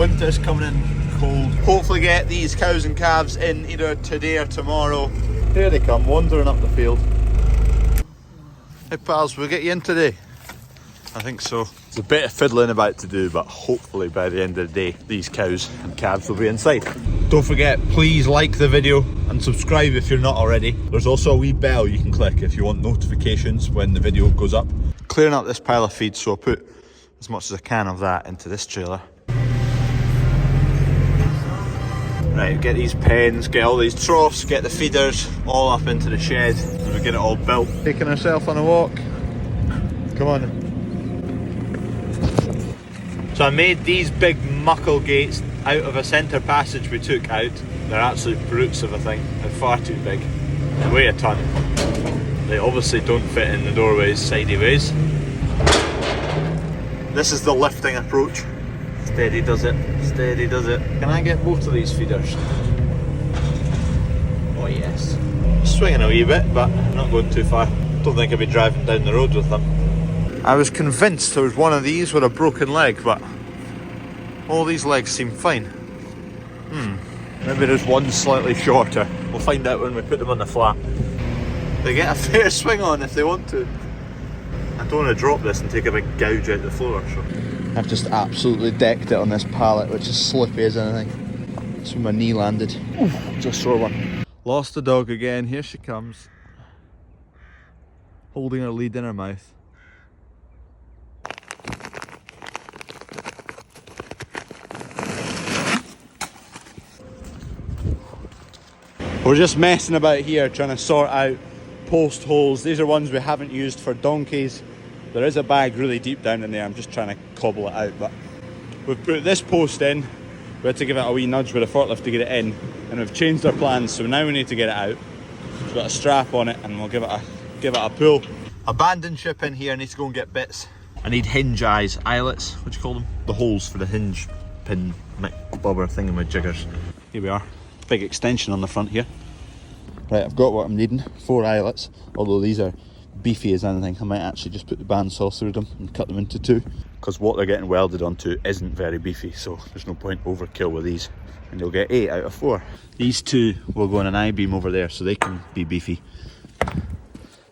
winter's coming in cold. Hopefully get these cows and calves in either today or tomorrow. Here they come, wandering up the field. Hey pals, we'll get you in today. I think so. There's a bit of fiddling about to do, but hopefully by the end of the day, these cows and calves will be inside. Don't forget, please like the video and subscribe if you're not already. There's also a wee bell you can click if you want notifications when the video goes up. Clearing up this pile of feed, so I'll put as much as I can of that into this trailer. Right, get these pens, get all these troughs, get the feeders all up into the shed, and we get it all built. Taking ourselves on a walk. Come on. So I made these big muckle gates out of a centre passage we took out. They're absolute brutes of a thing. They're far too big. They weigh a ton. They obviously don't fit in the doorways sideways. This is the lifting approach. Steady does it, steady does it. Can I get both of these feeders? Oh yes. Swinging a wee bit, but not going too far. Don't think I'll be driving down the road with them. I was convinced there was one of these with a broken leg, but all these legs seem fine. Maybe there's one slightly shorter. We'll find out when we put them on the flat. They get a fair swing on if they want to. I don't want to drop this and take a big gouge out the floor. So I've just absolutely decked it on this pallet, which is slippy as anything. That's where my knee landed. Ooh, just sore one. Lost the dog again. Here she comes, holding her lead in her mouth. We're just messing about here trying to sort out post holes. These are ones we haven't used for donkeys. There is a bag really deep down in there. I'm just trying to cobble it out, but we've put this post in. We had to give it a wee nudge with a forklift to get it in, and we've changed our plans, so now we need to get it out. We've got a strap on it and we'll give it a pull. Abandoned ship in here. I need to go and get bits. I need hinge eyelets, what do you call them? The holes for the hinge pin bobber thingamajiggers. Here we are. Big extension on the front here. Right, I've got what I'm needing. 4 eyelets, although these are beefy as anything. I might actually just put the bandsaw through them and cut them into 2, because what they're getting welded onto isn't very beefy, so there's no point overkill with these, and you'll get 8 out of 4. These 2 will go on an I-beam over there so they can be beefy.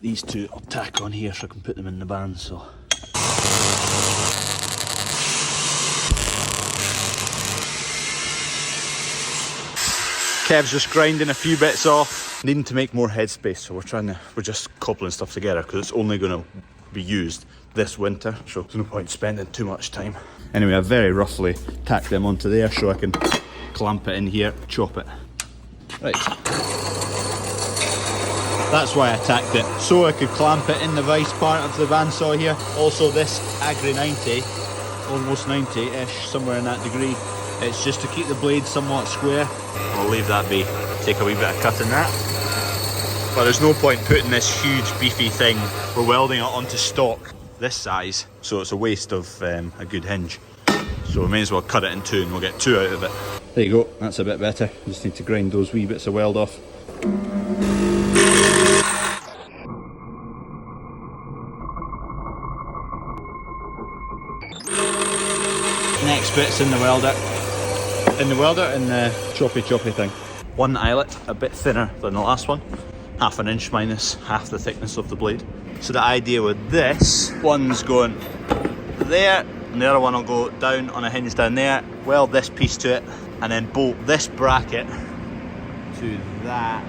These 2 I'll tack on here so I can put them in the bandsaw. Kev's just grinding a few bits off, needing to make more headspace, so we're just cobbling stuff together because it's only going to be used this winter, so there's no point spending too much time. Anyway, I very roughly tacked them onto there so I can clamp it in here, chop it. Right. That's why I tacked it, so I could clamp it in the vice part of the bandsaw here. Also this Agri 90, almost 90-ish, somewhere in that degree. It's just to keep the blade somewhat square. I'll leave that be, take a wee bit of cutting that. But there's no point putting this huge beefy thing, we're welding it onto stock this size, so it's a waste of a good hinge. So we may as well cut it in 2 and we'll get 2 out of it. There you go, that's a bit better. Just need to grind those wee bits of weld off. Next bit's in the welder. In the choppy thing. One eyelet, a bit thinner than the last one. 1/2 inch minus half the thickness of the blade. So the idea with this, one's going there, and the other one will go down on a hinge down there, weld this piece to it, and then bolt this bracket to that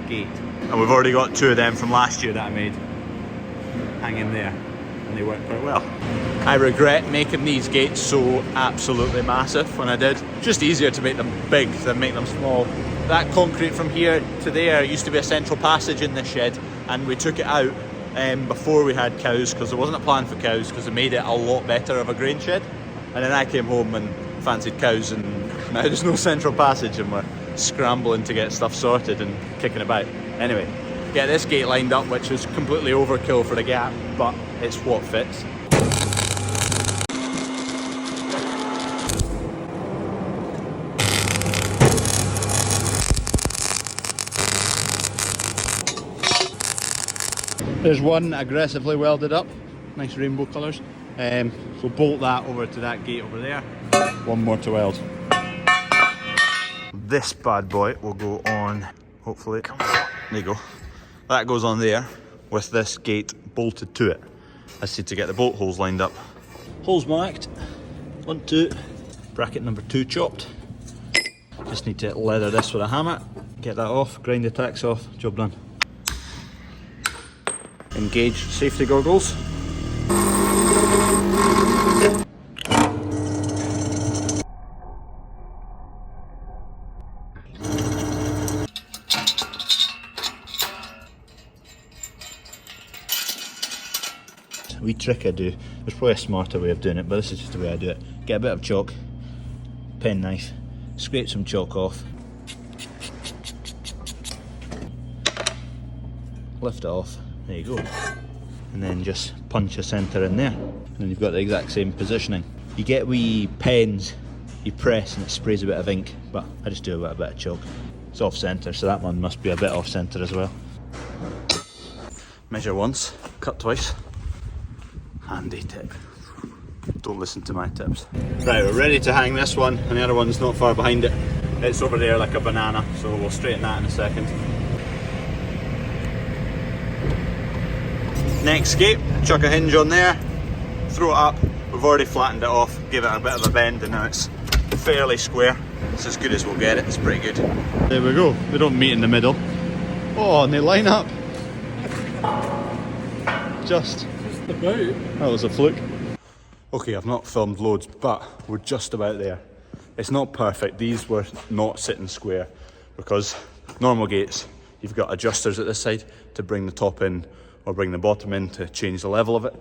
gate. And we've already got 2 of them from last year that I made hanging there, and they work quite well. I regret making these gates so absolutely massive when I did. Just easier to make them big than make them small. That concrete from here to there used to be a central passage in this shed, and we took it out before we had cows because there wasn't a plan for cows, because it made it a lot better of a grain shed. And then I came home and fancied cows, and now there's no central passage and we're scrambling to get stuff sorted and kicking about. Anyway, get this gate lined up, which is completely overkill for the gap, but it's what fits. There's one aggressively welded up, nice rainbow colours. So bolt that over to that gate over there. One more to weld. This bad boy will go on, hopefully. Come on. There you go. That goes on there with this gate bolted to it. I just need to get the bolt holes lined up. Holes marked. 1, 2. Bracket number 2 chopped. Just need to leather this with a hammer. Get that off, grind the tacks off, job done. Engage safety goggles. Wee trick I do, there's probably a smarter way of doing it, but this is just the way I do it. Get a bit of chalk, pen knife, scrape some chalk off, lift it off, there you go, and then just punch a centre in there, and then you've got the exact same positioning. You get wee pens, you press and it sprays a bit of ink, but I just do it with a bit of chalk. It's off centre, so that one must be a bit off centre as well. Measure once, cut twice. Handy tip. Don't listen to my tips. Right, we're ready to hang this one, and the other one's not far behind it. It's over there like a banana, so we'll straighten that in a second. Next gate, chuck a hinge on there, throw it up. We've already flattened it off, give it a bit of a bend, and now it's fairly square. It's as good as we'll get it, it's pretty good. There we go, they don't meet in the middle. Oh, and they line up. Just about. That was a fluke. Okay, I've not filmed loads, but we're just about there. It's not perfect. These were not sitting square because normal gates, you've got adjusters at this side to bring the top in or bring the bottom in to change the level of it.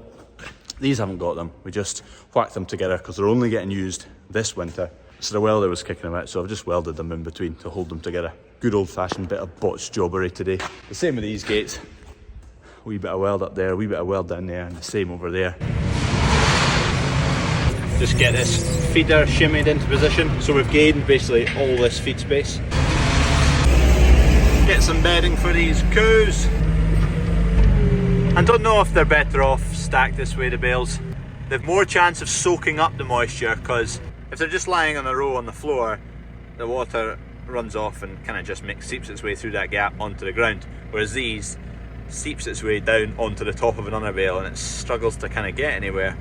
These haven't got them. We just whacked them together because they're only getting used this winter. So the welder was kicking them out, so I've just welded them in between to hold them together. Good old-fashioned bit of botched jobbery today. The same with these gates. A wee bit of weld up there, a wee bit of weld down there, and the same over there. Just get this feeder shimmied into position. So we've gained basically all this feed space. Get some bedding for these coos. I don't know if they're better off stacked this way, the bales. They've more chance of soaking up the moisture, because if they're just lying on a row on the floor, the water runs off and kind of just seeps its way through that gap onto the ground. Whereas these seeps its way down onto the top of another bale and it struggles to kind of get anywhere.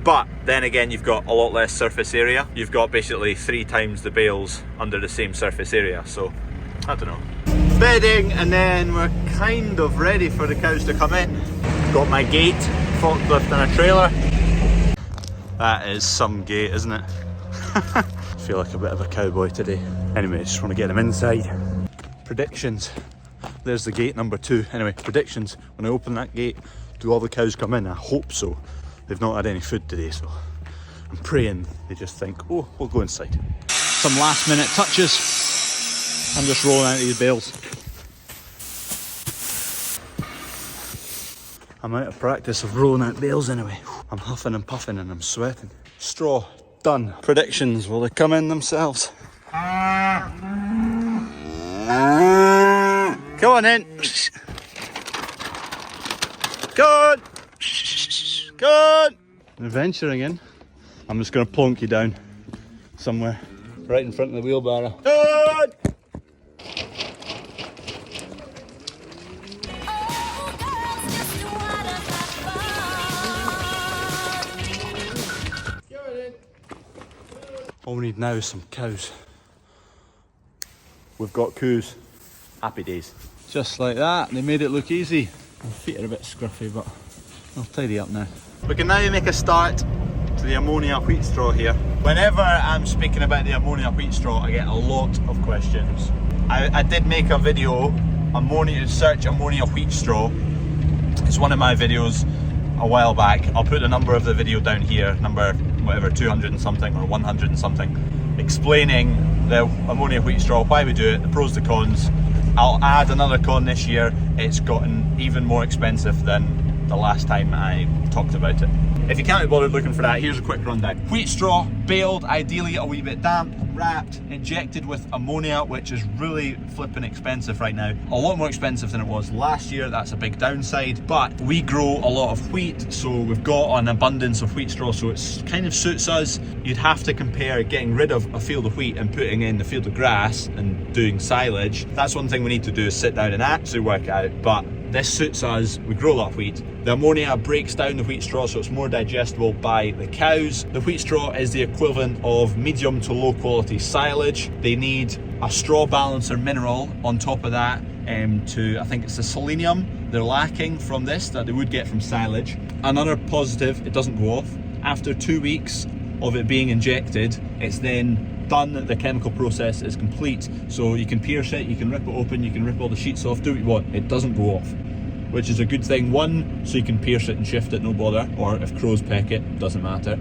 But then again, you've got a lot less surface area. You've got basically 3 times the bales under the same surface area, so I don't know. Bedding, and then we're kind of ready for the cows to come in. Got my gate, forklift and a trailer. That is some gate, isn't it? I feel like a bit of a cowboy today. Anyway, just want to get them inside. Predictions. There's the gate number 2. Anyway, predictions. When I open that gate, do all the cows come in? I hope so. They've not had any food today, so I'm praying they just think, oh, we'll go inside. Some last minute touches. I'm just rolling out these bales. I'm out of practice of rolling out bales anyway. I'm huffing and puffing and I'm sweating. Straw, done. Predictions, will they come in themselves? Come on in. Go on. Go on. Adventuring in. I'm just going to plonk you down somewhere right in front of the wheelbarrow. Go on. All we need now is some cows. We've got coos. Happy days. Just like that, they made it look easy. My feet are a bit scruffy, but I'll tidy up now. We can now make a start to the ammonia wheat straw here. Whenever I'm speaking about the ammonia wheat straw, I get a lot of questions. I did make a video, search ammonia wheat straw. It's one of my videos a while back. I'll put the number of the video down here, number whatever, 200 and something or 100 and something, explaining the ammonia wheat straw, why we do it, the pros, the cons. I'll add another con this year. It's gotten even more expensive than the last time I talked about it. if you can't be bothered looking for that, here's a quick rundown. Wheat straw, baled, ideally a wee bit damp, wrapped, injected with ammonia, which is really flipping expensive right now. A lot more expensive than it was last year, that's a big downside, but we grow a lot of wheat, so we've got an abundance of wheat straw, so it kind of suits us. You'd have to compare getting rid of a field of wheat and putting in a field of grass and doing silage. That's one thing we need to do, is sit down and actually work it out, but this suits us. We grow a lot of wheat. The ammonia breaks down the wheat straw, so it's more digestible by the cows. The wheat straw is the equivalent of medium to low quality silage. They need a straw balancer mineral on top of that I think it's the selenium they're lacking from this that they would get from silage. Another positive, it doesn't go off. After 2 weeks of it being injected, it's then done, the chemical process is complete, so you can pierce it, you can rip it open, you can rip all the sheets off, do what you want, it doesn't go off, which is a good thing. One, so you can pierce it and shift it, no bother, or if crows peck it, doesn't matter.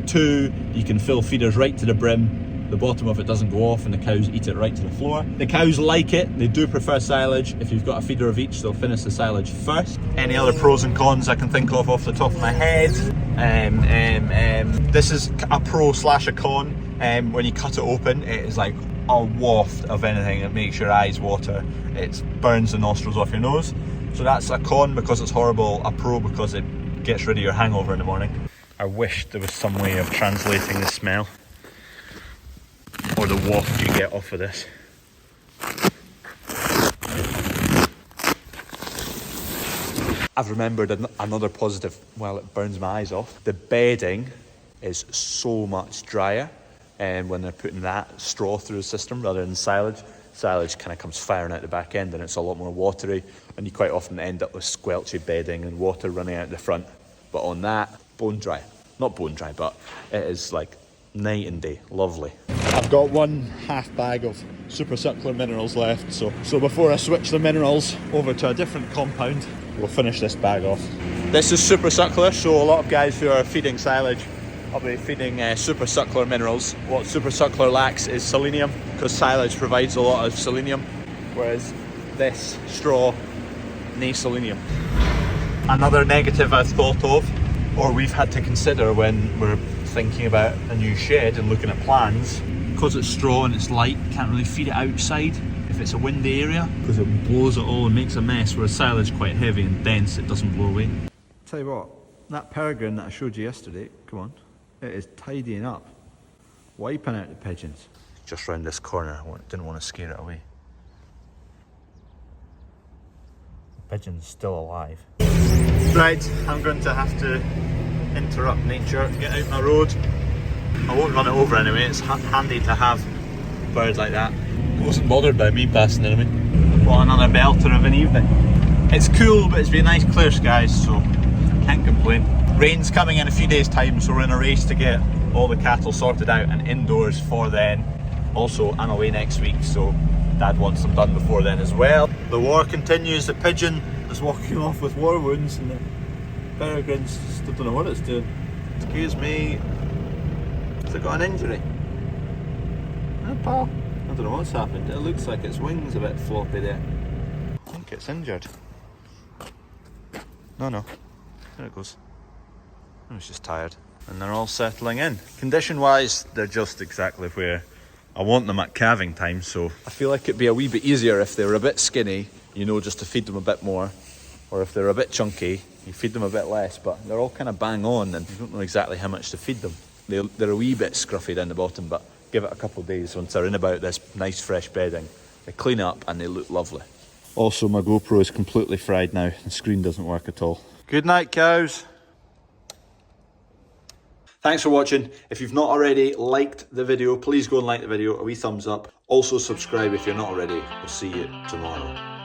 Two, you can fill feeders right to the brim, the bottom of it doesn't go off and the cows eat it right to the floor. The cows like it, they do prefer silage. If you've got a feeder of each, they'll finish the silage first. Any other pros and cons I can think of off the top of my head? This is a pro slash a con. When you cut it open, it is like a waft of anything. It makes your eyes water. It burns the nostrils off your nose. So that's a con because it's horrible, a pro because it gets rid of your hangover in the morning. I wish there was some way of translating the smell or the waft you get off of this. I've remembered another positive. Well, it burns my eyes off. The bedding is so much drier, and when they're putting that straw through the system rather than silage kind of comes firing out the back end, and it's a lot more watery, and you quite often end up with squelchy bedding and water running out the front. But on that, bone dry. Not bone dry, but it is like night and day. Lovely. I've got 1/2 bag of super suckler minerals left, so before I switch the minerals over to a different compound, we'll finish this bag off. This is super suckler, so a lot of guys who are feeding silage, I'll be feeding super suckler minerals. What super suckler lacks is selenium, because silage provides a lot of selenium, whereas this straw needs selenium. Another negative I've thought of, or we've had to consider when we're thinking about a new shed and looking at plans, because it's straw and it's light, can't really feed it outside if it's a windy area, because it blows it all and makes a mess, whereas silage is quite heavy and dense, it doesn't blow away. Tell you what, that peregrine that I showed you yesterday, come on, it is tidying up, wiping out the pigeons. Just round this corner, I didn't want to scare it away. The pigeon's still alive. Right, I'm going to have to interrupt nature, get out my road. I won't run it over anyway, it's handy to have birds like that. I wasn't bothered by me passing anyway. What another belter of an evening. It's cool, but it's been nice clear skies, so can't complain. Rain's coming in a few days time, so we're in a race to get all the cattle sorted out and indoors for then. Also, I'm away next week, so Dad wants them done before then as well. The war continues, the pigeon is walking off with war wounds and the peregrine's still don't know what it's doing. Excuse me, has it got an injury? No, pal. I don't know what's happened. It looks like its wing's a bit floppy there. I think it's injured. No. There it goes. I was just tired. And they're all settling in. Condition wise, they're just exactly where I want them at calving time, so I feel like it'd be a wee bit easier if they were a bit skinny, you know, just to feed them a bit more. Or if they're a bit chunky, you feed them a bit less, but they're all kind of bang on and you don't know exactly how much to feed them. They're a wee bit scruffy down the bottom, but give it a couple of days once they're in about this nice fresh bedding. They clean up and they look lovely. Also, my GoPro is completely fried now. The screen doesn't work at all. Good night, cows. Thanks for watching. If you've not already liked the video, please go and like the video, a wee thumbs up. Also subscribe if you're not already. We'll see you tomorrow.